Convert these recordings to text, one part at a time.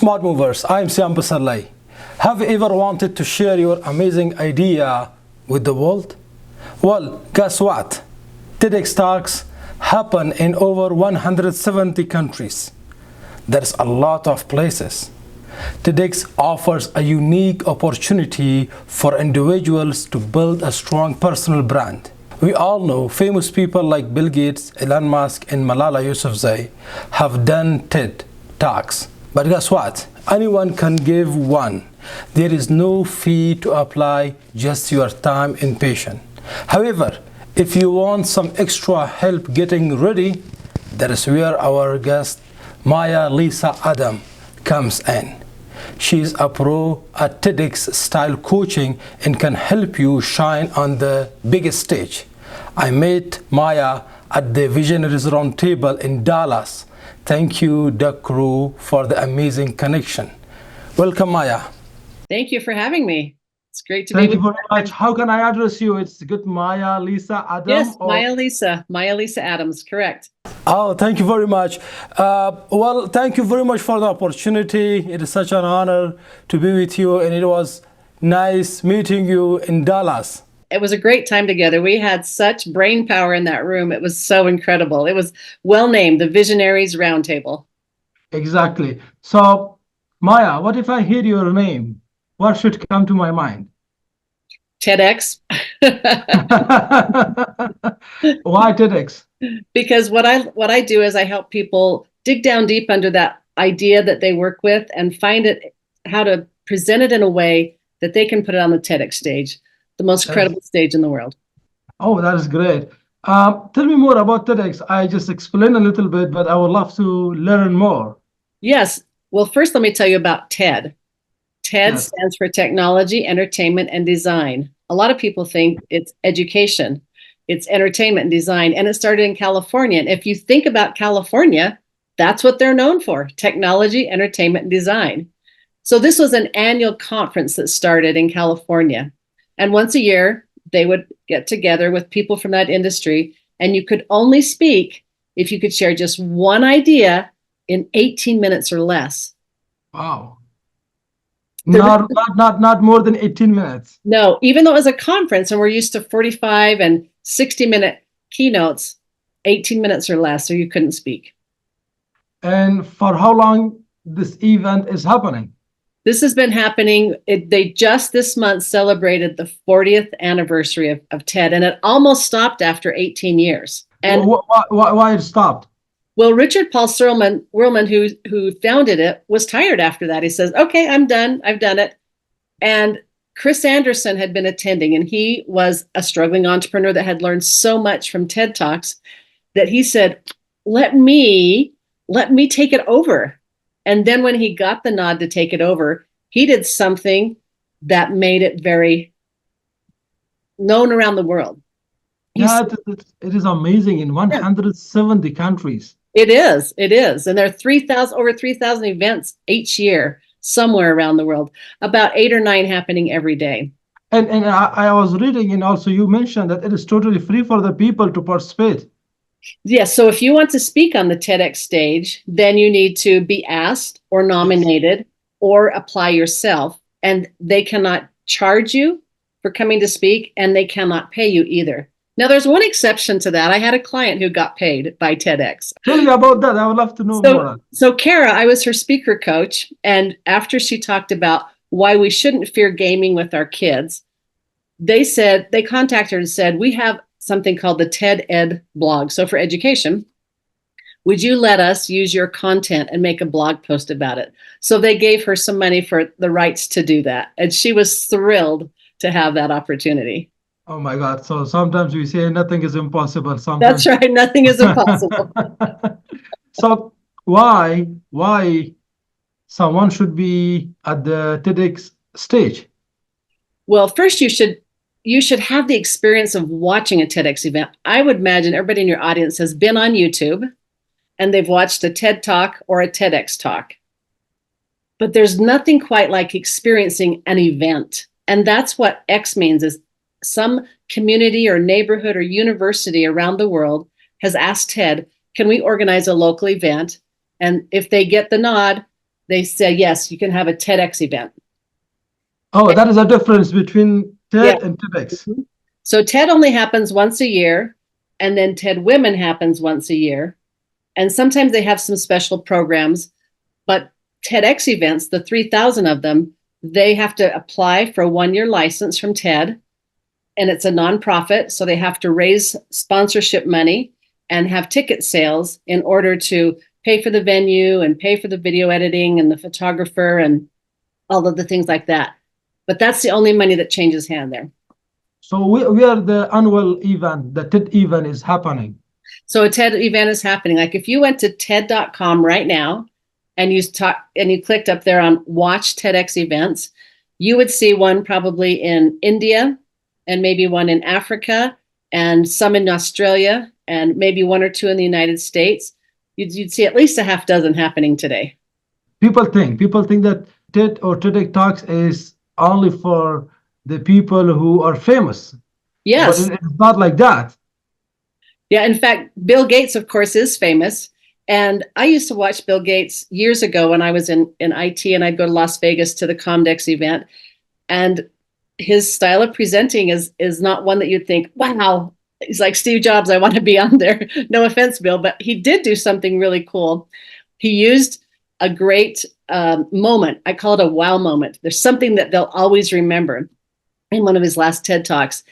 Smart Movers, I'm Siam Pasarly. Have you ever wanted to share your amazing idea with the world? Well, guess what? TEDx Talks happen in over 170 countries. There's a lot of places. TEDx offers a unique opportunity for individuals to build a strong personal brand. We all know famous people like Bill Gates, Elon Musk, and Malala Yousafzai have done TED Talks. But guess what? Anyone can give one. There is no fee to apply, just your time and patience. However, if you want some extra help getting ready, that is where our guest Maija-Liisa N comes in. She is a pro at TEDx style coaching and can help you shine on the biggest stage. I met Maija at the Visionaries Roundtable in Dallas. Thank you, Duck Crew, for the amazing connection. Welcome, Maija. Thank you for having me. It's great to be Thank you with very much. How can I address you? It's good, Maija-Liisa N? Yes, or... Maija-Liisa Adams, correct. Oh, thank you very much. Well, thank you very much for the opportunity. It is such an honor to be with you, and it was nice meeting you in Dallas. It was a great time together. We had such brain power in that room. It was so incredible. It was well named the Visionaries Roundtable. Exactly. So, Maija, what if I hear your name? What should come to my mind? TEDx. Why TEDx? Because what I do is I help people dig down deep under that idea that they work with and find it, how to present it in a way that they can put it on the TEDx stage, the most credible stage in the world. Oh, that is great. Tell me more about TEDx. I just explained a little bit, but I would love to learn more. Yes. Well, first, let me tell you about TED. TED stands for Technology, Entertainment, and Design. A lot of people think it's education, it's entertainment and design, and it started in California. And if you think about California, that's what they're known for, technology, entertainment, and design. So this was an annual conference that started in California. And once a year, they would get together with people from that industry, and you could only speak if you could share just one idea in 18 minutes or less. Wow. Not more than 18 minutes. No, even though it was a conference and we're used to 45 and 60-minute keynotes, 18 minutes or less, so you couldn't speak. And for how long this event is happening? This has been happening. They just this month celebrated the 40th anniversary of TED, and it almost stopped after 18 years. And why it stopped? Well, Richard Paul Whirlman, who founded it, was tired after that. He says, okay, I'm done. I've done it. And Chris Anderson had been attending, and he was a struggling entrepreneur that had learned so much from TED Talks that he said, let me take it over. And then when he got the nod to take it over, he did something that made it very known around the world. It is amazing in 170 countries. It is. And there are over 3,000 events each year somewhere around the world, about 8 or 9 happening every day. And I was reading, and also you mentioned that it is totally free for the people to participate. Yes. So if you want to speak on the TEDx stage, then you need to be asked or nominated or apply yourself. And they cannot charge you for coming to speak, and they cannot pay you either. Now, there's one exception to that. I had a client who got paid by TEDx. Tell me about that. I would love to know more. So Kara, I was her speaker coach. And after she talked about why we shouldn't fear gaming with our kids, they contacted her and said, we have something called the TED Ed blog. So for education, would you let us use your content and make a blog post about it? So they gave her some money for the rights to do that. And she was thrilled to have that opportunity. Oh my God. So sometimes we say nothing is impossible. Sometimes. That's right. Nothing is impossible. So why someone should be at the TEDx stage? Well, first you should have the experience of watching a TEDx event. I would imagine everybody in your audience has been on YouTube and they've watched a TED Talk or a TEDx Talk. But there's nothing quite like experiencing an event. And that's what X means, is some community or neighborhood or university around the world has asked TED, can we organize a local event? And if they get the nod, they said, yes, you can have a TEDx event. Oh, that is a difference between TED Yeah. and TEDx. So TED only happens once a year, and then TED Women happens once a year. And sometimes they have some special programs, but TEDx events, the 3,000 of them, they have to apply for a 1-year license from TED, and it's a nonprofit, so they have to raise sponsorship money and have ticket sales in order to pay for the venue and pay for the video editing and the photographer and all of the things like that. But that's the only money that changes hand there. So we are the annual event, the TED event is happening. So a TED event is happening. Like if you went to TED.com right now and you clicked up there on watch TEDx events, you would see one probably in India and maybe one in Africa and some in Australia and maybe one or two in the United States. You'd see at least a half dozen happening today. People think that TED or TEDx Talks is only for the people who are famous. Yes. But it's not like that. Yeah, in fact, Bill Gates, of course, is famous. And I used to watch Bill Gates years ago when I was in IT, and I'd go to Las Vegas to the Comdex event. And his style of presenting is not one that you'd think, wow, he's like Steve Jobs, I want to be on there. No offense, Bill, but he did do something really cool. He used a great moment. I call it a wow moment. There's something that they'll always remember in one of his last TED Talks.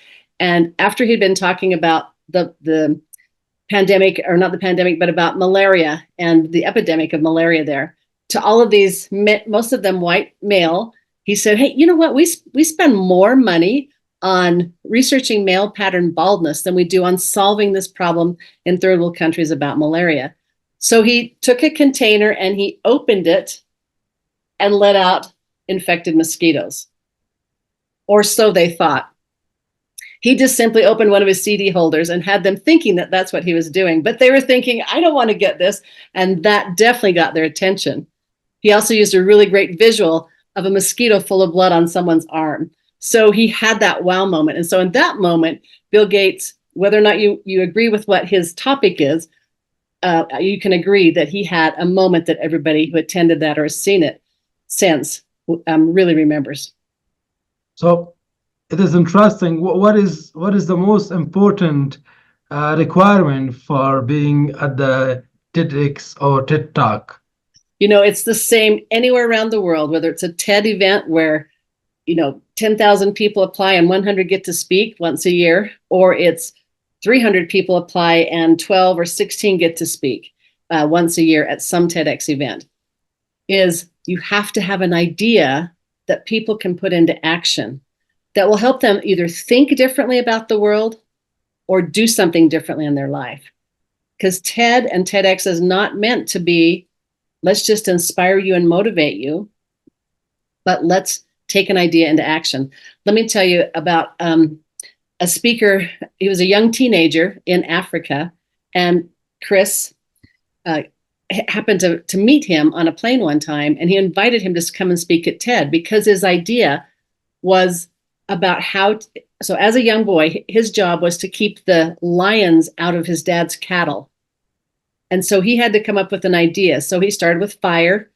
And after he'd been talking about the pandemic, or not the pandemic, but about malaria and the epidemic of malaria there, to all of these, most of them white male, he said, hey, you know what? We spend more money on researching male pattern baldness than we do on solving this problem in third world countries about malaria. So he took a container and he opened it and let out infected mosquitoes. Or so they thought. He just simply opened one of his CD holders and had them thinking that that's what he was doing. But they were thinking, I don't want to get this. And that definitely got their attention. He also used a really great visual of a mosquito full of blood on someone's arm. So he had that wow moment. And so in that moment, Bill Gates, whether or not you agree with what his topic is, you can agree that he had a moment that everybody who attended that or has seen it since really remembers. So it is interesting. What is the most important requirement for being at the TEDx or TED Talk? You know, it's the same anywhere around the world, whether it's a TED event where, 10,000 people apply and 100 get to speak once a year, or it's 300 people apply and 12 or 16 get to speak once a year at some TEDx event, is you have to have an idea that people can put into action that will help them either think differently about the world or do something differently in their life. Because TED and TEDx is not meant to be, let's just inspire you and motivate you, but let's take an idea into action. Let me tell you about a speaker. He was a young teenager in Africa, and Chris happened to meet him on a plane one time, and he invited him to come and speak at TED because his idea was about so as a young boy, his job was to keep the lions out of his dad's cattle. And so he had to come up with an idea. So he started with fire,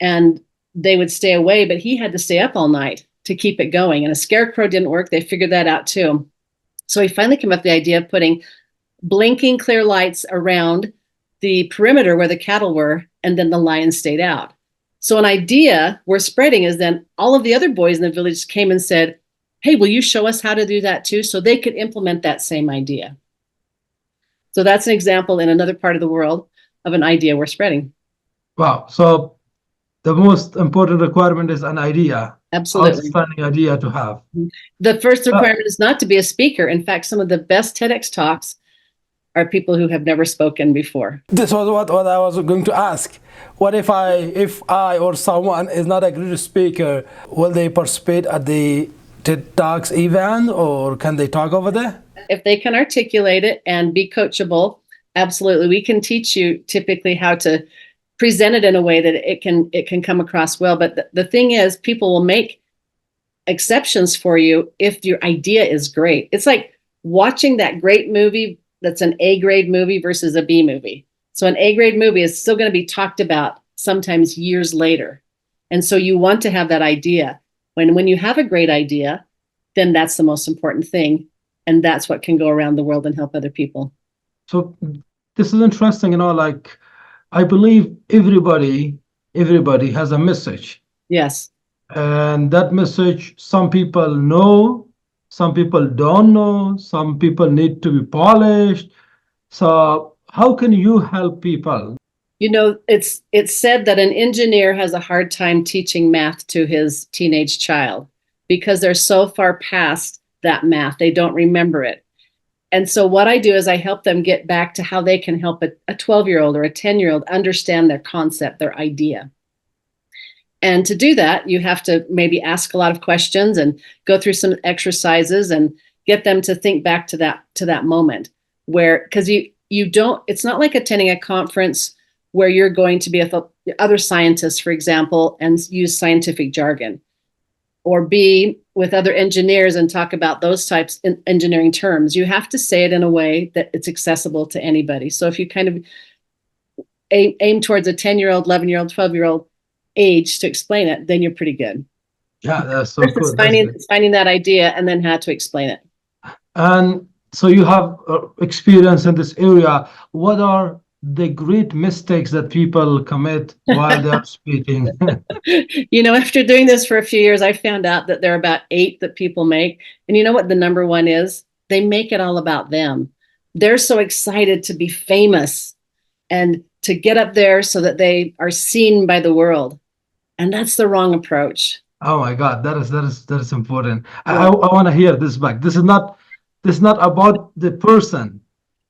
and they would stay away, but he had to stay up all night to keep it going. And a scarecrow didn't work. They figured that out too. So he finally came up with the idea of putting blinking clear lights around the perimeter where the cattle were, and then the lions stayed out. So an idea we're spreading is then all of the other boys in the village came and said, hey, will you show us how to do that too? So they could implement that same idea. So that's an example in another part of the world of an idea we're spreading. Wow. So the most important requirement is an idea. Absolutely. Outstanding idea to have. The first requirement is not to be a speaker. In fact, some of the best TEDx talks are people who have never spoken before. This was what I was going to ask. What if I or someone is not a good speaker, will they participate at the TED Talks event, or can they talk over there? If they can articulate it and be coachable, absolutely. We can teach you typically how to present it in a way that it can come across well. But the thing is, people will make exceptions for you if your idea is great. It's like watching that great movie that's an A-grade movie versus a B movie. So an A-grade movie is still going to be talked about sometimes years later. And so you want to have that idea. When you have a great idea, then that's the most important thing. And that's what can go around the world and help other people. So this is interesting, like I believe everybody has a message. Yes. And that message, some people know, some people don't know, some people need to be polished. So how can you help people? It's said that an engineer has a hard time teaching math to his teenage child because they're so far past that math, they don't remember it. And so what I do is I help them get back to how they can help a 12-year-old or a 10-year-old understand their concept, their idea. And to do that, you have to maybe ask a lot of questions and go through some exercises and get them to think back to that moment where, because you don't, it's not like attending a conference where you're going to be with other scientists, for example, and use scientific jargon, or be with other engineers and talk about those types in engineering terms. You have to say it in a way that it's accessible to anybody. So if you kind of aim towards a 10-year-old, 11-year-old, 12-year-old age to explain it, then you're pretty good. Yeah, that's so cool. It's finding that idea and then how to explain it. And so you have experience in this area. What are the great mistakes that people commit while they're speaking? After doing this for a few years, I found out that there are about 8 that people make. And you know what the number one is? They make it all about them. They're so excited to be famous and to get up there so that they are seen by the world. And that's the wrong approach. Oh my God, that is important. I want to hear this back. This is not about the person.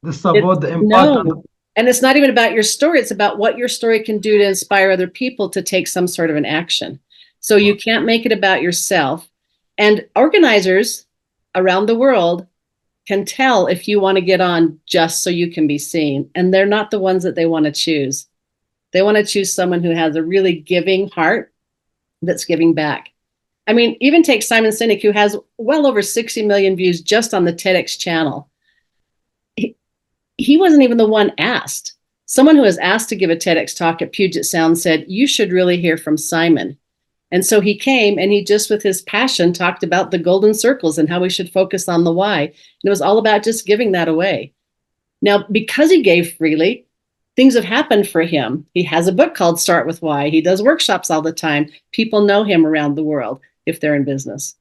This is about the impact. No. And it's not even about your story. It's about what your story can do to inspire other people to take some sort of an action. So you can't make it about yourself. And organizers around the world can tell if you want to get on just so you can be seen. And they're not the ones that they want to choose. They want to choose someone who has a really giving heart that's giving back. I mean, even take Simon Sinek, who has well over 60 million views just on the TEDx channel. He wasn't even the one asked. Someone who was asked to give a TEDx talk at Puget Sound said, you should really hear from Simon. And so he came and he just with his passion talked about the golden circles and how we should focus on the why. And it was all about just giving that away. Now, because he gave freely, things have happened for him. He has a book called Start With Why. He does workshops all the time. People know him around the world if they're in business.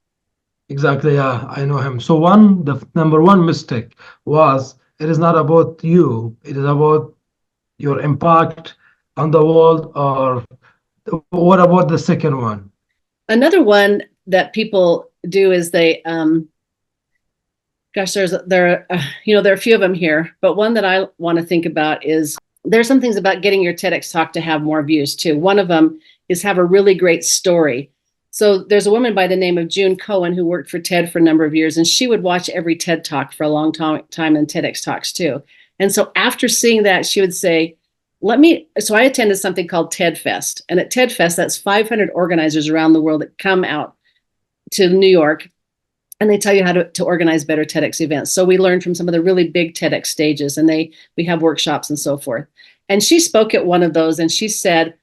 Exactly. Yeah, I know him. So the number one mistake was, it is not about you. It is about your impact on the world. Or what about the second one? Another one that people do is they, there are a few of them here, but one that I want to think about is there's some things about getting your TEDx talk to have more views too. One of them is have a really great story. So there's a woman by the name of June Cohen who worked for TED for a number of years, and she would watch every TED Talk for a long time and TEDx Talks too. And so after seeing that, she would say, so I attended something called TED Fest. And at TED Fest, that's 500 organizers around the world that come out to New York, and they tell you how to organize better TEDx events. So we learned from some of the really big TEDx stages, and we have workshops and so forth. And she spoke at one of those, and she said,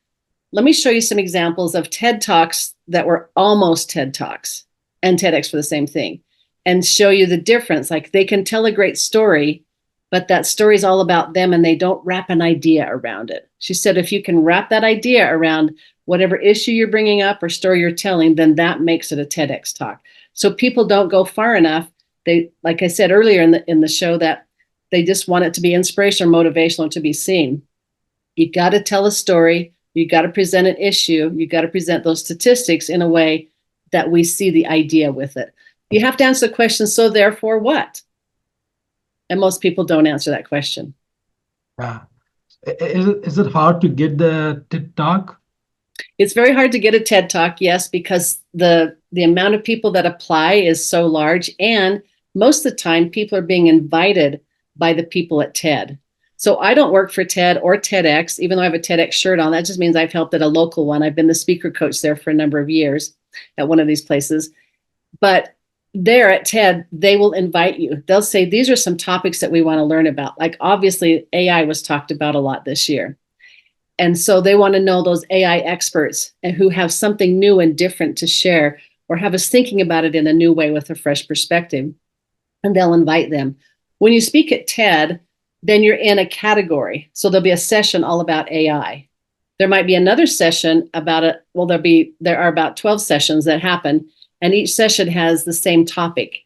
let me show you some examples of TED Talks that were almost TED Talks and TEDx for the same thing, and show you the difference. Like they can tell a great story, but that story is all about them and they don't wrap an idea around it. She said, if you can wrap that idea around whatever issue you're bringing up or story you're telling, then that makes it a TEDx talk. So people don't go far enough. They, like I said earlier in the show, that they just want it to be inspirational or motivational to be seen. You got to tell a story. You got to present an issue. You got to present those statistics in a way that we see the idea with it. You have to answer the question, so therefore what? And most people don't answer that question. Yeah. Is it hard to get the TED Talk? It's very hard to get a TED Talk, yes, because the amount of people that apply is so large. And most of the time, people are being invited by the people at TED. So I don't work for TED or TEDx, even though I have a TEDx shirt on. That just means I've helped at a local one. I've been the speaker coach there for a number of years at one of these places. But there at TED, they will invite you. They'll say, these are some topics that we want to learn about. Like obviously AI was talked about a lot this year. And so they want to know those AI experts and who have something new and different to share or have us thinking about it in a new way with a fresh perspective. And they'll invite them. When you speak at TED, then you're in a category. So there'll be a session all about AI. There might be another session about it. Well, there are about 12 sessions that happen, and each session has the same topic.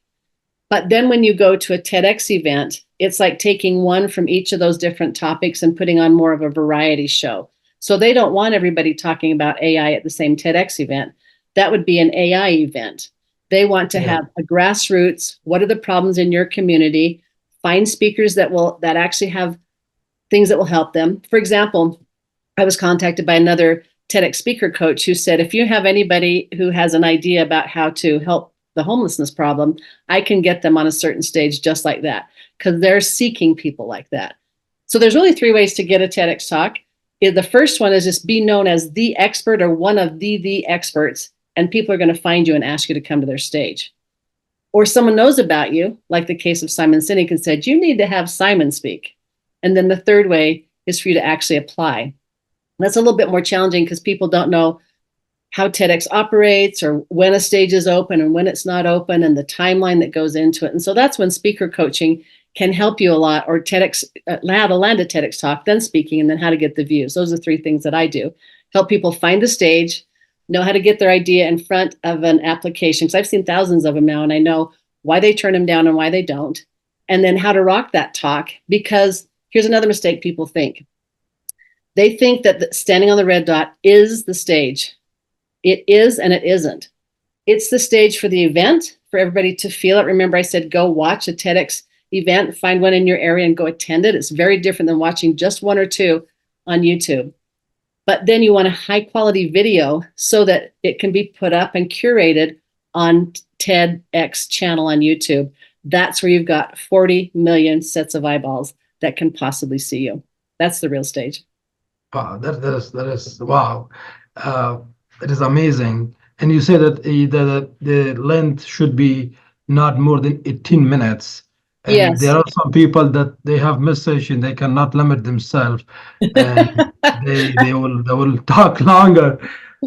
But then when you go to a TEDx event, it's like taking one from each of those different topics and putting on more of a variety show. So they don't want everybody talking about AI at the same TEDx event. That would be an AI event. They want to have a grassroots, what are the problems in your community? Find speakers that actually have things that will help them. For example, I was contacted by another TEDx speaker coach who said, if you have anybody who has an idea about how to help the homelessness problem, I can get them on a certain stage just like that, because they're seeking people like that. So there's really 3 ways to get a TEDx talk. The first one is just be known as the expert or one of the experts, and people are going to find you and ask you to come to their stage. Or someone knows about you, like the case of Simon Sinek, and said, you need to have Simon speak. And then the third way is for you to actually apply. That's a little bit more challenging because people don't know how TEDx operates or when a stage is open and when it's not open and the timeline that goes into it. And so that's when speaker coaching can help you a lot, or TEDx, how to land a TEDx talk, then speaking, and then how to get the views. Those are 3 things that I do. Help people find the stage, know how to get their idea in front of an application, because I've seen thousands of them now, and I know why they turn them down and why they don't, and then how to rock that talk. Because here's another mistake people think. They think that standing on the red dot is the stage. It is and it isn't. It's the stage for the event, for everybody to feel it. Remember, I said go watch a TEDx event, find one in your area and go attend it. It's very different than watching just 1 or 2 on YouTube. But then you want a high quality video so that it can be put up and curated on TEDx channel on YouTube. That's where you've got 40 million sets of eyeballs that can possibly see you. That's the real stage. Wow, that is wow. It is amazing. And you say that the length should be not more than 18 minutes. And Yes. there are some people that they have message and they cannot limit themselves, and they will talk longer.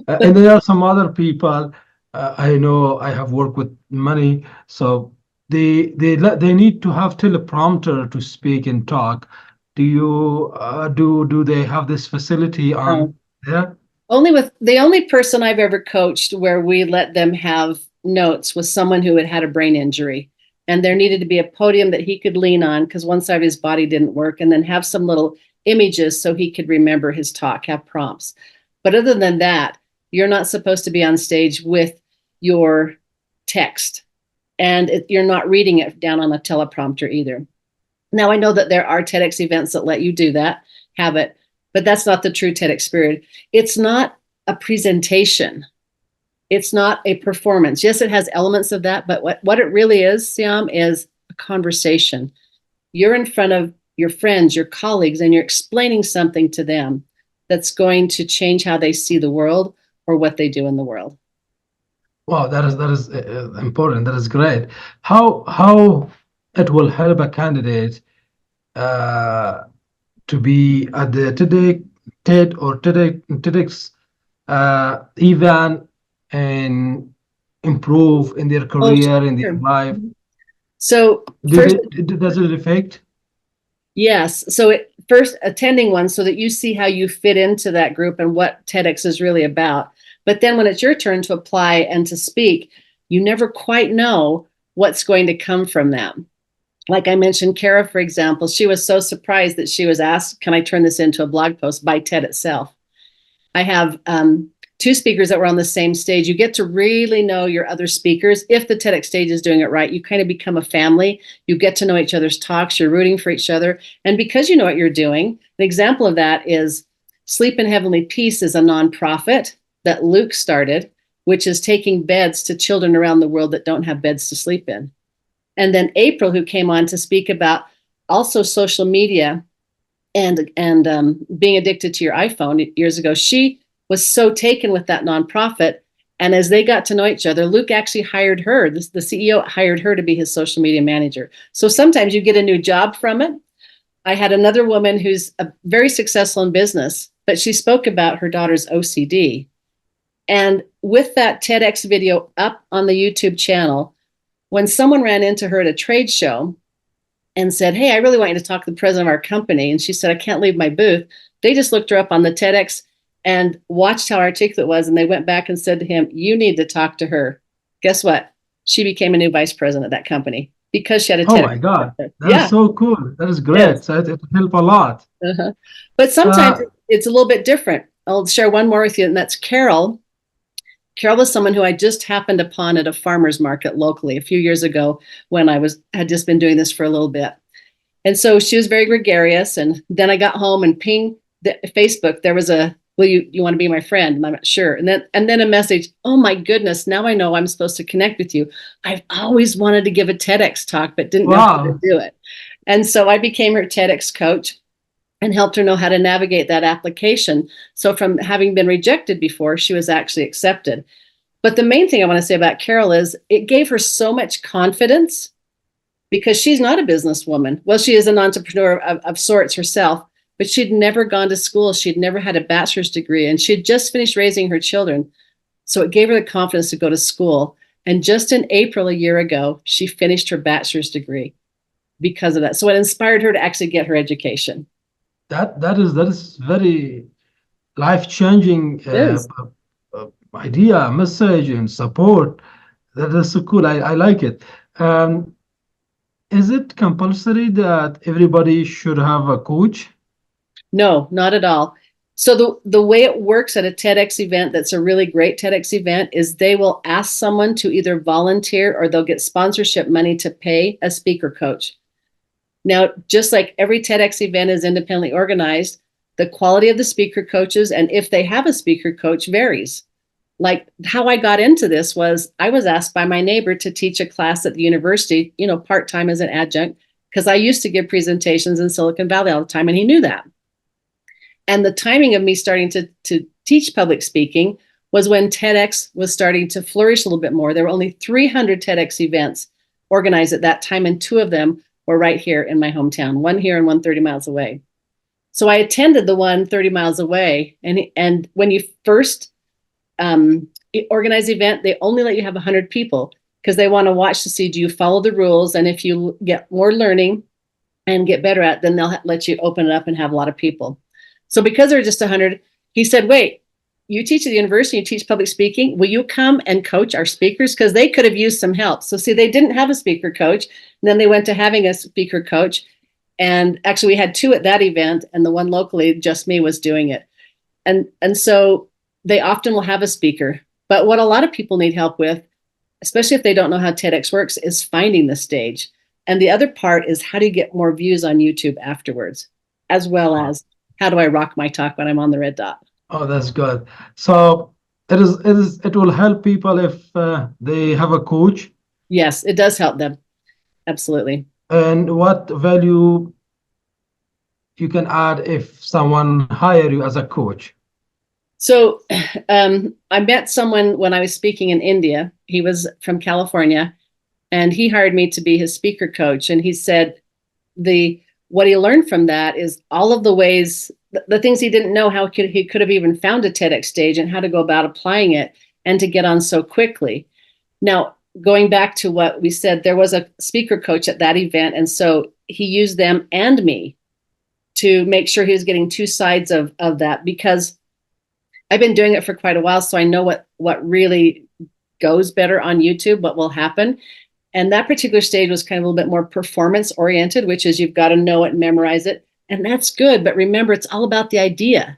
And there are some other people. I know I have worked with many, so they need to have teleprompter to speak and talk. Do you do they have this facility on there? The only person I've ever coached where we let them have notes was someone who had a brain injury, and there needed to be a podium that he could lean on because one side of his body didn't work, and then have some little images so he could remember his talk, have prompts. But other than that, you're not supposed to be on stage with your text, and you're not reading it down on a teleprompter either. Now, I know that there are TEDx events that let you do that, have it, but that's not the true TEDx spirit. It's not a presentation. It's not a performance. Yes, it has elements of that, but what it really is, Siam, is a conversation. You're in front of your friends, your colleagues, and you're explaining something to them that's going to change how they see the world or what they do in the world. Wow, that is important. That is great. How it will help a candidate to be at the TED or TEDx event and improve in their career, in their life. So does it affect? Yes. So first attending one so that you see how you fit into that group and what TEDx is really about. But then when it's your turn to apply and to speak, you never quite know what's going to come from that. Like I mentioned, Kara, for example, she was so surprised that she was asked, can I turn this into a blog post by TED itself? I have 2 speakers that were on the same stage. You get to really know your other speakers. If the TEDx stage is doing it right, you kind of become a family. You get to know each other's talks. You're rooting for each other. And because you know what you're doing, an example of that is Sleep in Heavenly Peace is a nonprofit that Luke started, which is taking beds to children around the world that don't have beds to sleep in. And then April, who came on to speak about also social media and being addicted to your iPhone years ago, she was so taken with that nonprofit. And as they got to know each other, Luke actually hired her. The CEO hired her to be his social media manager. So sometimes you get a new job from it. I had another woman who's very successful in business, but she spoke about her daughter's OCD. And with that TEDx video up on the YouTube channel, when someone ran into her at a trade show and said, "Hey, I really want you to talk to the president of our company," and she said, "I can't leave my booth," they just looked her up on the TEDx and watched how articulate it was, and they went back and said to him, "You need to talk to her." Guess what? She became a new vice president of that company because she had a TEDx. Oh my God, that is so cool. That is great. Yes. So it helped a lot. But sometimes it's a little bit different. I'll share one more with you, and that's Carol. Carol was someone who I just happened upon at a farmer's market locally a few years ago when I had just been doing this for a little bit. And so she was very gregarious. And then I got home and pinged Facebook. There was a, "Will you want to be my friend?" And I'm not sure. And then a message, "Oh my goodness, now I know I'm supposed to connect with you. I've always wanted to give a TEDx talk, but didn't know how to do it." And so I became her TEDx coach and helped her know how to navigate that application. So from having been rejected before, she was actually accepted. But the main thing I want to say about Carol is it gave her so much confidence because she's not a businesswoman. Well, she is an entrepreneur of sorts herself, but she'd never gone to school. She'd never had a bachelor's degree, and she'd just finished raising her children. So it gave her the confidence to go to school. And just in April a year ago, she finished her bachelor's degree because of that. So it inspired her to actually get her education. That is very life-changing idea, message, and support. That is so cool. I like it. Is it compulsory that everybody should have a coach? No, not at all. So the way it works at a TEDx event that's a really great TEDx event is they will ask someone to either volunteer or they'll get sponsorship money to pay a speaker coach. Now, just like every TEDx event is independently organized, the quality of the speaker coaches, and if they have a speaker coach, varies. Like how I got into this was I was asked by my neighbor to teach a class at the university, part-time as an adjunct, because I used to give presentations in Silicon Valley all the time, and he knew that. And the timing of me starting to teach public speaking was when TEDx was starting to flourish a little bit more. There were only 300 TEDx events organized at that time, and 2 of them were right here in my hometown, one here and one 30 miles away. So I attended the one 30 miles away. And when you first organize the event, they only let you have 100 people because they want to watch to see, do you follow the rules? And if you get more learning and get better at it, then they'll let you open it up and have a lot of people. So because there were just 100, he said, "Wait, you teach at the university, you teach public speaking. Will you come and coach our speakers?" Because they could have used some help. So see, they didn't have a speaker coach. And then they went to having a speaker coach. And actually we had 2 at that event, and the one locally, just me, was doing it. And so they often will have a speaker. But what a lot of people need help with, especially if they don't know how TEDx works, is finding the stage. And the other part is how do you get more views on YouTube afterwards, as well as how do I rock my talk when I'm on the red dot? Oh, that's good. So it will help people if they have a coach. Yes, it does help them. Absolutely. And what value you can add if someone hire you as a coach? So I met someone when I was speaking in India. He was from California, and he hired me to be his speaker coach. And he said what he learned from that is all of the ways, the things he didn't know, how he could have even found a TEDx stage and how to go about applying it and to get on so quickly. Now, going back to what we said, there was a speaker coach at that event. And so he used them and me to make sure he was getting 2 sides of that, because I've been doing it for quite a while. So I know what really goes better on YouTube, what will happen. And that particular stage was kind of a little bit more performance oriented, which is you've got to know it and memorize it. And that's good. But remember, it's all about the idea.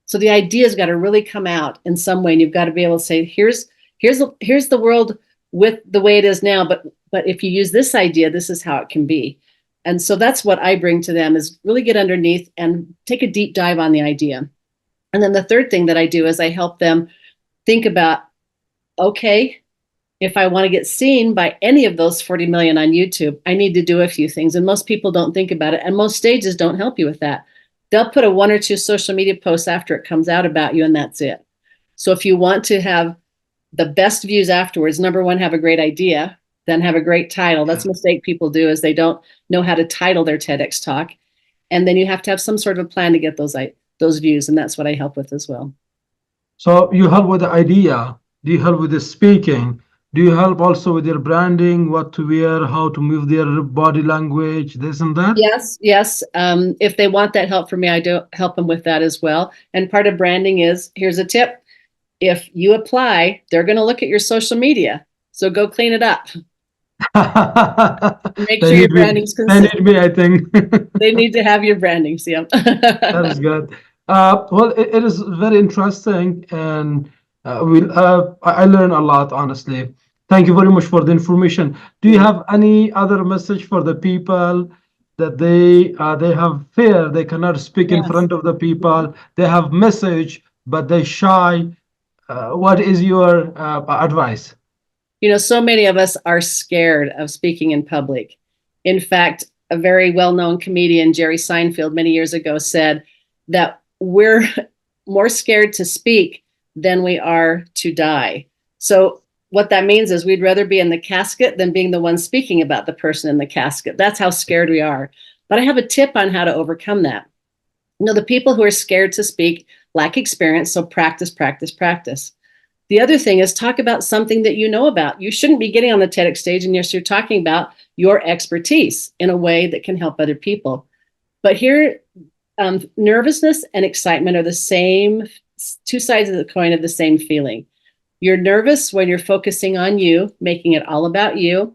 So the idea's got to really come out in some way. And you've got to be able to say, here's the world with the way it is now. But if you use this idea, this is how it can be. And so that's what I bring to them, is really get underneath and take a deep dive on the idea. And then the third thing that I do is I help them think about, okay, if I want to get seen by any of those 40 million on YouTube, I need to do a few things. And most people don't think about it. And most stages don't help you with that. They'll put a 1 or 2 social media posts after it comes out about you, and that's it. So if you want to have the best views afterwards, number 1, have a great idea, then have a great title. That's a mistake people do, is they don't know how to title their TEDx talk. And then you have to have some sort of a plan to get those those views. And that's what I help with as well. So you help with the idea. Do you help with the speaking? Do you help also with their branding, what to wear, how to move their body language, this and that? Yes, yes. If they want that help from me, I do help them with that as well. And part of branding is, here's a tip. If you apply, they're going to look at your social media. So go clean it up. Make sure your branding's consistent. They need me, I think. They need to have your branding, Siam. That is good. Well, it is very interesting, and I learn a lot, honestly. Thank you very much for the information. Do you have any other message for the people that they have fear, they cannot speak in Yes. front of the people, they have message, but they shy? What is your advice? You know, so many of us are scared of speaking in public. In fact, a very well-known comedian, Jerry Seinfeld, many years ago said that we're more scared to speak than we are to die. So what that means is we'd rather be in the casket than being the one speaking about the person in the casket. That's how scared we are. But I have a tip on how to overcome that. You know, the people who are scared to speak lack experience, so practice, practice, practice. The other thing is talk about something that you know about. You shouldn't be getting on the TEDx stage and yes, you're talking about your expertise in a way that can help other people. But here, nervousness and excitement are the same, two sides of the coin of the same feeling. You're nervous when you're focusing on you, making it all about you,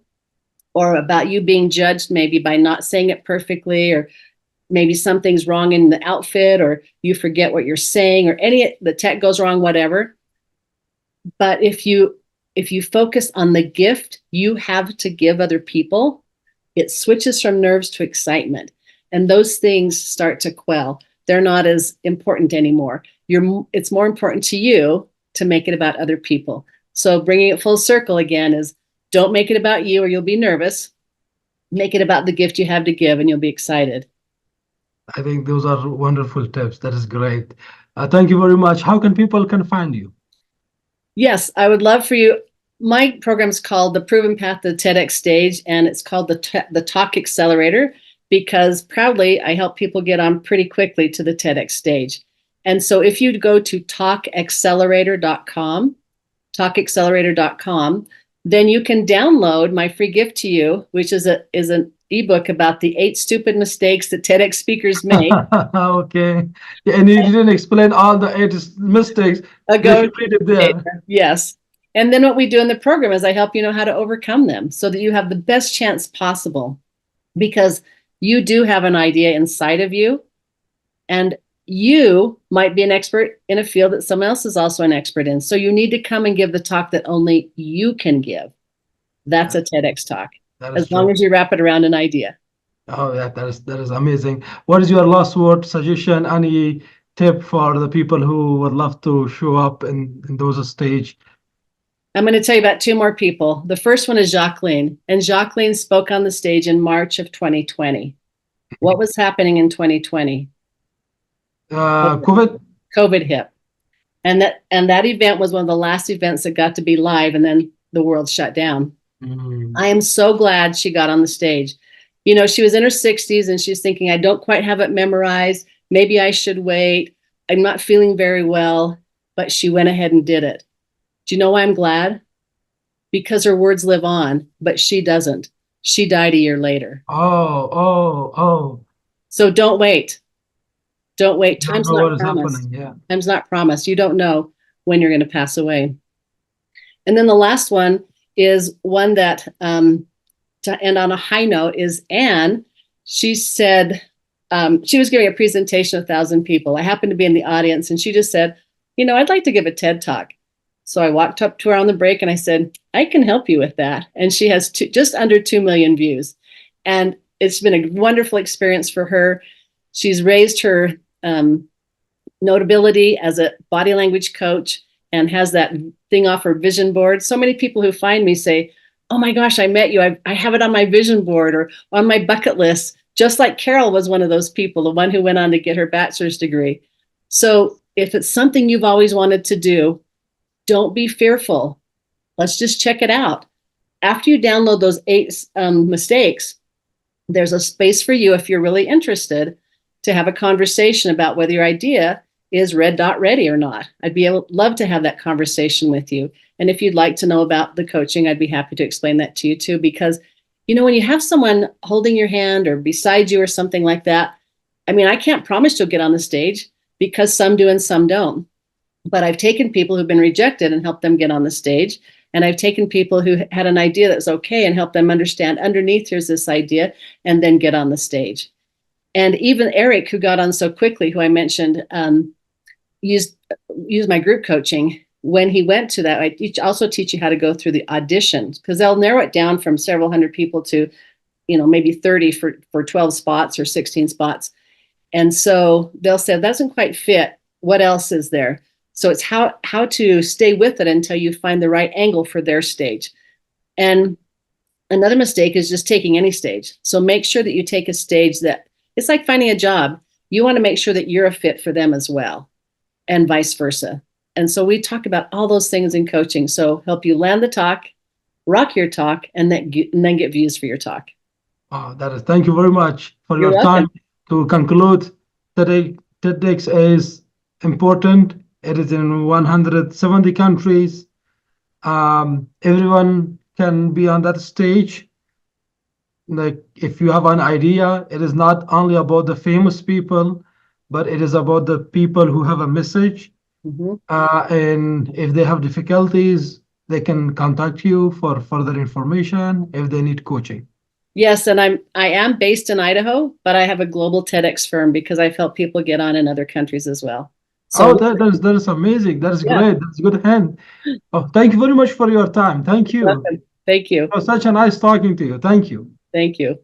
or about you being judged maybe by not saying it perfectly, or maybe something's wrong in the outfit, or you forget what you're saying, or the tech goes wrong, whatever. But if you focus on the gift you have to give other people, it switches from nerves to excitement. And those things start to quell. They're not as important anymore. It's more important to you to make it about other people. So bringing it full circle again is, don't make it about you or you'll be nervous. Make it about the gift you have to give and you'll be excited. I think those are wonderful tips. That is great. Thank you very much. How can people find you? Yes, I would love for you. My program is called The Proven Path to the TEDx Stage, and it's called the Talk Accelerator because proudly I help people get on pretty quickly to the TEDx stage. And so if you go to talkaccelerator.com, then you can download my free gift to you, which is an ebook about the 8 stupid mistakes that TEDx speakers make. Okay. And you didn't explain all the 8 mistakes. Go read it there. Yes. And then what we do in the program is I help you know how to overcome them so that you have the best chance possible, because you do have an idea inside of you, and you might be an expert in a field that someone else is also an expert in. So you need to come and give the talk that only you can give. That's a TEDx talk, as long as you wrap it around an idea. Oh, that is amazing. What is your last word, suggestion, any tip for the people who would love to show up in those stage? I'm going to tell you about 2 more people. The first one is Jacqueline, and Jacqueline spoke on the stage in March of 2020. What was happening in 2020? COVID hit. And that event was one of the last events that got to be live, and then the world shut down. I am so glad she got on the stage. You know, she was in her 60s and she's thinking, I don't quite have it memorized. Maybe I should wait. I'm not feeling very well, but she went ahead and did it. Do you know why I'm glad? Because her words live on, but she doesn't. She died a year later. Oh. So don't wait. Don't wait. Time's not promised. Yeah. Time's not promised. You don't know when you're going to pass away. And then the last one is one that, to end on a high note, is Anne. She said, she was giving a presentation to 1,000 people. I happened to be in the audience, and she just said, you know, I'd like to give a TED Talk. So I walked up to her on the break and I said, I can help you with that. And she has just under 2 million views. And it's been a wonderful experience for her. She's raised her notability as a body language coach and has that thing off her vision board. So many people who find me say, oh my gosh, I met you. I have it on my vision board or on my bucket list. Just like Carol was one of those people, the one who went on to get her bachelor's degree. So if it's something you've always wanted to do, don't be fearful. Let's just check it out. After you download those 8 mistakes, there's a space for you if you're really interested. to have a conversation about whether your idea is red dot ready or not. I'd love to have that conversation with you. And if you'd like to know about the coaching, I'd be happy to explain that to you too, because when you have someone holding your hand or beside you or something like that, I mean, I can't promise you'll get on the stage because some do and some don't. But I've taken people who've been rejected and helped them get on the stage. And I've taken people who had an idea that was okay and helped them understand underneath here's this idea and then get on the stage. And even Eric, who got on so quickly, who I mentioned, used my group coaching. When he went to that, I also teach you how to go through the auditions, because they'll narrow it down from several hundred people to, maybe 30 for 12 spots or 16 spots. And so they'll say, that doesn't quite fit. What else is there? So it's how to stay with it until you find the right angle for their stage. And another mistake is just taking any stage. So make sure that you take a stage that, it's like finding a job. You want to make sure that you're a fit for them as well, and vice versa. And so we talk about all those things in coaching. So help you land the talk, rock your talk, and then get views for your talk. Thank you very much for You're your welcome. time. To conclude, TEDx is important. It is in 170 countries. Everyone can be on that stage. Like, if you have an idea, it is not only about the famous people, but it is about the people who have a message. Mm-hmm. And if they have difficulties, they can contact you for further information if they need coaching. Yes, and I am based in Idaho, but I have a global TEDx firm because I've helped people get on in other countries as well. So that is amazing. That is Yeah. great. That's a good hand. Thank you very much for your time. Thank you. welcome. Thank you. It was such a nice talking to you. Thank you. Thank you.